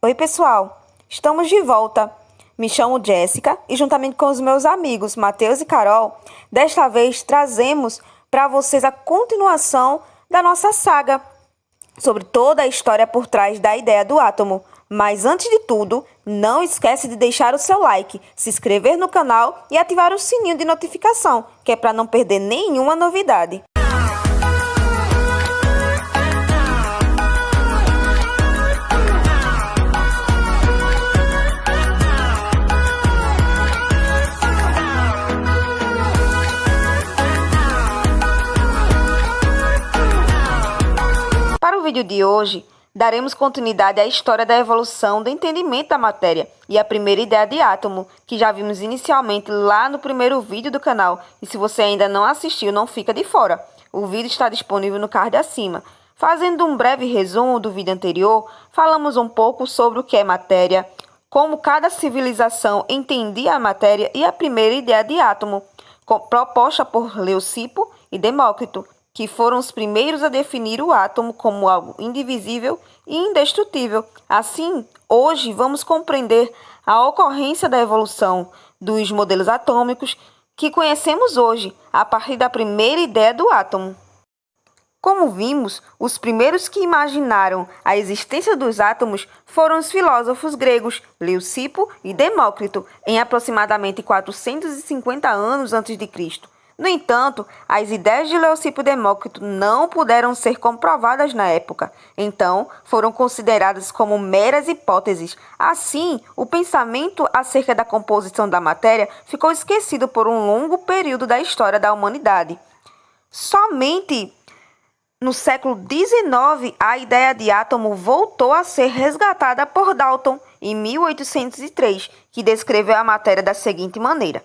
Oi, pessoal! Estamos de volta. Me chamo Jéssica e, juntamente com os meus amigos Matheus e Carol, desta vez trazemos para vocês a continuação da nossa saga sobre toda a história por trás da ideia do átomo. Mas antes de tudo, não esquece de deixar o seu like, se inscrever no canal e ativar o sininho de notificação, que é para não perder nenhuma novidade. Para o vídeo de hoje, daremos continuidade à história da evolução do entendimento da matéria e a primeira ideia de átomo, que já vimos inicialmente lá no primeiro vídeo do canal. E se você ainda não assistiu, não fica de fora. O vídeo está disponível no card acima. Fazendo um breve resumo do vídeo anterior, falamos um pouco sobre o que é matéria, como cada civilização entendia a matéria e a primeira ideia de átomo, proposta por Leucipo e Demócrito, que foram os primeiros a definir o átomo como algo indivisível e indestrutível. Assim, hoje vamos compreender a ocorrência da evolução dos modelos atômicos que conhecemos hoje, a partir da primeira ideia do átomo. Como vimos, os primeiros que imaginaram a existência dos átomos foram os filósofos gregos Leucipo e Demócrito, em aproximadamente 450 anos antes de Cristo. No entanto, as ideias de Leucipo e Demócrito não puderam ser comprovadas na época, então foram consideradas como meras hipóteses. Assim, o pensamento acerca da composição da matéria ficou esquecido por um longo período da história da humanidade. Somente no século XIX, a ideia de átomo voltou a ser resgatada por Dalton, em 1803, que descreveu a matéria da seguinte maneira: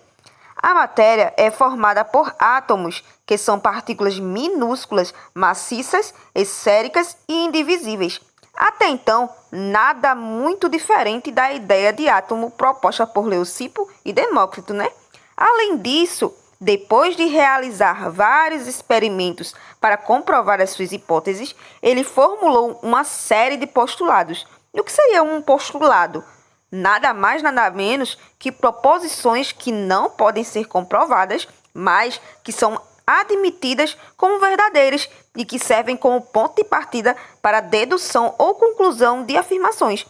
a matéria é formada por átomos, que são partículas minúsculas, maciças, esféricas e indivisíveis. Até então, nada muito diferente da ideia de átomo proposta por Leucipo e Demócrito, né? Além disso, depois de realizar vários experimentos para comprovar as suas hipóteses, ele formulou uma série de postulados. E o que seria um postulado? Nada mais, nada menos que proposições que não podem ser comprovadas, mas que são admitidas como verdadeiras e que servem como ponto de partida para a dedução ou conclusão de afirmações.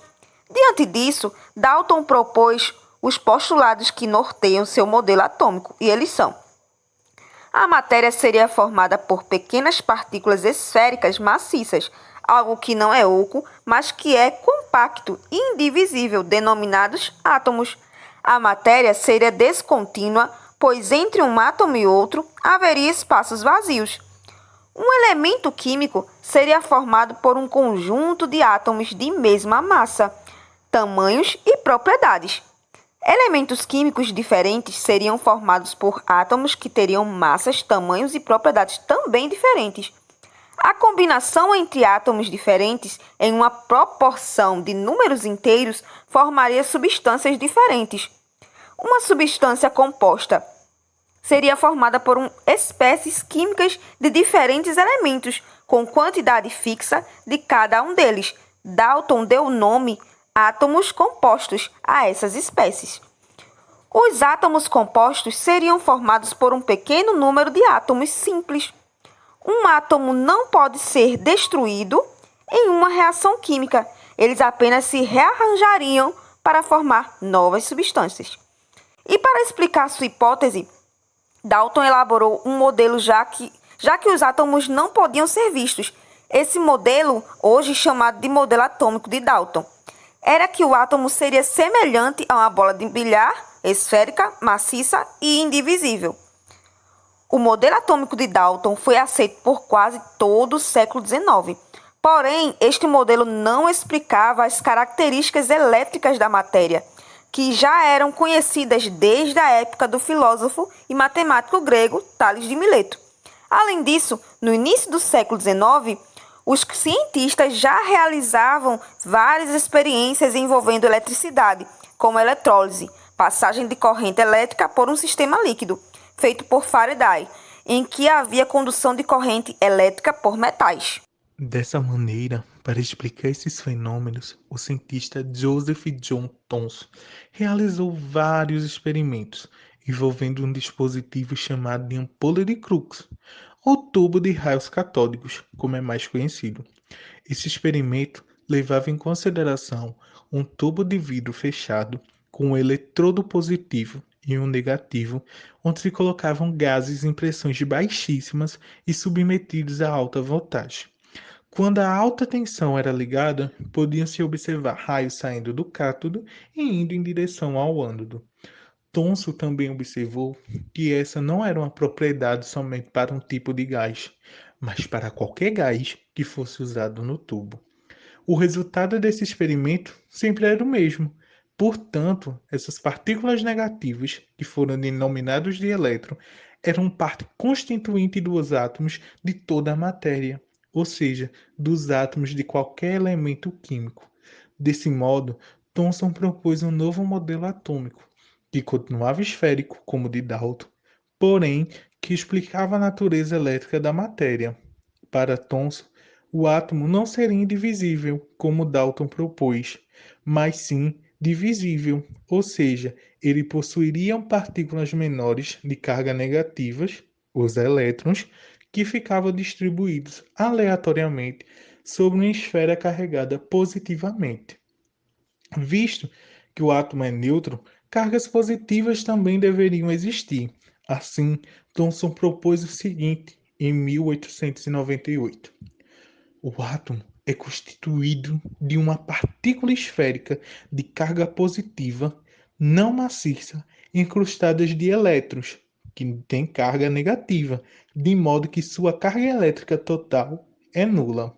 Diante disso, Dalton propôs os postulados que norteiam seu modelo atômico, e eles são: a matéria seria formada por pequenas partículas esféricas maciças, algo que não é oco, mas que é compacto e indivisível, denominados átomos. A matéria seria descontínua, pois entre um átomo e outro haveria espaços vazios. Um elemento químico seria formado por um conjunto de átomos de mesma massa, tamanhos e propriedades. Elementos químicos diferentes seriam formados por átomos que teriam massas, tamanhos e propriedades também diferentes. A combinação entre átomos diferentes em uma proporção de números inteiros formaria substâncias diferentes. Uma substância composta seria formada por espécies químicas de diferentes elementos, com quantidade fixa de cada um deles. Dalton deu o nome átomos compostos a essas espécies. Os átomos compostos seriam formados por um pequeno número de átomos simples. Um átomo não pode ser destruído em uma reação química. Eles apenas se rearranjariam para formar novas substâncias. E para explicar sua hipótese, Dalton elaborou um modelo já que os átomos não podiam ser vistos. Esse modelo, hoje chamado de modelo atômico de Dalton, era que o átomo seria semelhante a uma bola de bilhar, esférica, maciça e indivisível. O modelo atômico de Dalton foi aceito por quase todo o século XIX. Porém, este modelo não explicava as características elétricas da matéria, que já eram conhecidas desde a época do filósofo e matemático grego Tales de Mileto. Além disso, no início do século XIX, os cientistas já realizavam várias experiências envolvendo eletricidade, como eletrólise, passagem de corrente elétrica por um sistema líquido, feito por Faraday, em que havia condução de corrente elétrica por metais. Dessa maneira, Para explicar esses fenômenos, o cientista Joseph John Thomson realizou vários experimentos envolvendo um dispositivo chamado de ampola de Crookes, ou tubo de raios catódicos, como é mais conhecido. Esse experimento levava em consideração um tubo de vidro fechado com um eletrodo positivo e um negativo, onde se colocavam gases em pressões baixíssimas e submetidos a alta voltagem. Quando a alta tensão era ligada, podiam-se observar raios saindo do cátodo e indo em direção ao ânodo. Thomson também observou que essa não era uma propriedade somente para um tipo de gás, mas para qualquer gás que fosse usado no tubo. O resultado desse experimento sempre era o mesmo. Portanto, essas partículas negativas, que foram denominadas de elétron, eram parte constituinte dos átomos de toda a matéria, ou seja, dos átomos de qualquer elemento químico. Desse modo, Thomson propôs um novo modelo atômico, que continuava esférico, como o de Dalton, porém que explicava a natureza elétrica da matéria. Para Thomson, o átomo não seria indivisível, como Dalton propôs, mas sim divisível, ou seja, ele possuiria partículas menores de carga negativas, os elétrons, que ficavam distribuídos aleatoriamente sobre uma esfera carregada positivamente. Visto que o átomo é neutro, cargas positivas também deveriam existir. Assim, Thomson propôs o seguinte em 1898. O átomo é constituído de uma partícula esférica de carga positiva não maciça incrustadas de elétrons, que têm carga negativa, de modo que sua carga elétrica total é nula.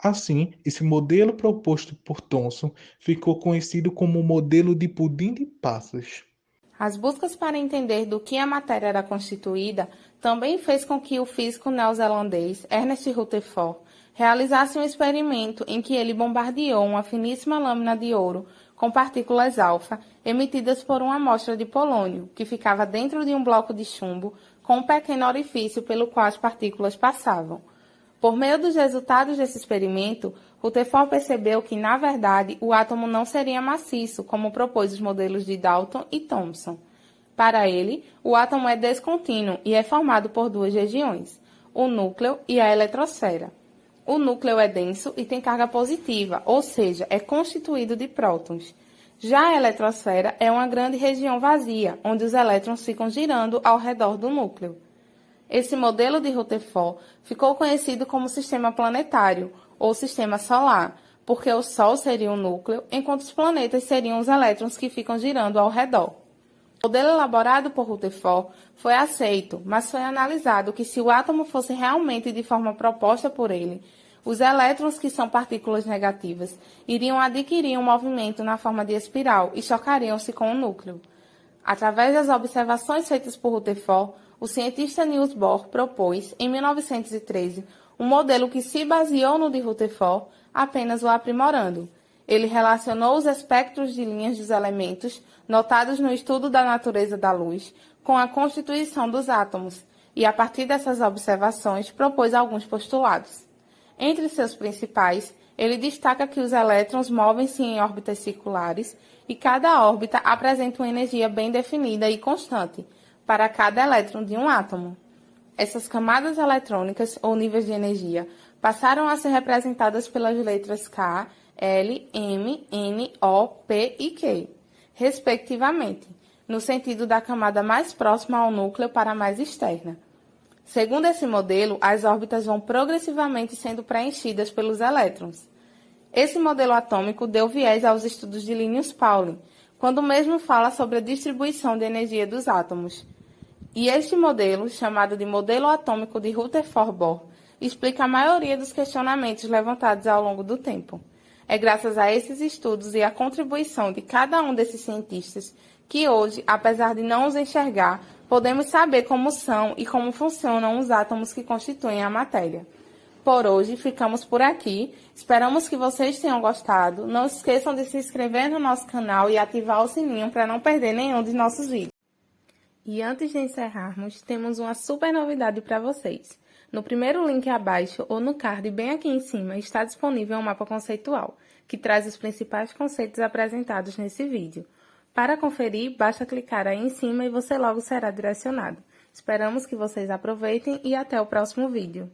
Assim, esse modelo proposto por Thomson ficou conhecido como o modelo de pudim de passas. As buscas para entender do que a matéria era constituída também fez com que o físico neozelandês Ernest Rutherford realizasse um experimento em que ele bombardeou uma finíssima lâmina de ouro com partículas alfa emitidas por uma amostra de polônio, que ficava dentro de um bloco de chumbo com um pequeno orifício pelo qual as partículas passavam. Por meio dos resultados desse experimento, Rutherford percebeu que, na verdade, o átomo não seria maciço, como propôs os modelos de Dalton e Thomson. Para ele, o átomo é descontínuo e é formado por duas regiões, o núcleo e a eletrosfera. O núcleo é denso e tem carga positiva, ou seja, é constituído de prótons. Já a eletrosfera é uma grande região vazia, onde os elétrons ficam girando ao redor do núcleo. Esse modelo de Rutherford ficou conhecido como sistema planetário ou sistema solar, porque o Sol seria o núcleo, enquanto os planetas seriam os elétrons que ficam girando ao redor. O modelo elaborado por Rutherford foi aceito, mas foi analisado que se o átomo fosse realmente de forma proposta por ele, os elétrons, que são partículas negativas, iriam adquirir um movimento na forma de espiral e chocariam-se com o núcleo. Através das observações feitas por Rutherford, o cientista Niels Bohr propôs, em 1913, um modelo que se baseou no de Rutherford, apenas o aprimorando. Ele relacionou os espectros de linhas dos elementos, notados no estudo da natureza da luz, com a constituição dos átomos, e a partir dessas observações propôs alguns postulados. Entre seus principais, ele destaca que os elétrons movem-se em órbitas circulares e cada órbita apresenta uma energia bem definida e constante para cada elétron de um átomo. Essas camadas eletrônicas, ou níveis de energia, passaram a ser representadas pelas letras K, L, M, N, O, P e Q, respectivamente, no sentido da camada mais próxima ao núcleo para a mais externa. Segundo esse modelo, as órbitas vão progressivamente sendo preenchidas pelos elétrons. Esse modelo atômico deu viés aos estudos de Linus Pauling, quando mesmo fala sobre a distribuição de energia dos átomos. E este modelo, chamado de modelo atômico de Rutherford-Bohr, explica a maioria dos questionamentos levantados ao longo do tempo. É graças a esses estudos e à contribuição de cada um desses cientistas que hoje, apesar de não os enxergar, podemos saber como são e como funcionam os átomos que constituem a matéria. Por hoje, ficamos por aqui. Esperamos que vocês tenham gostado. Não se esqueçam de se inscrever no nosso canal e ativar o sininho para não perder nenhum de nossos vídeos. E antes de encerrarmos, temos uma super novidade para vocês. No primeiro link abaixo ou no card bem aqui em cima está disponível um mapa conceitual, que traz os principais conceitos apresentados nesse vídeo. Para conferir, basta clicar aí em cima e você logo será direcionado. Esperamos que vocês aproveitem e até o próximo vídeo.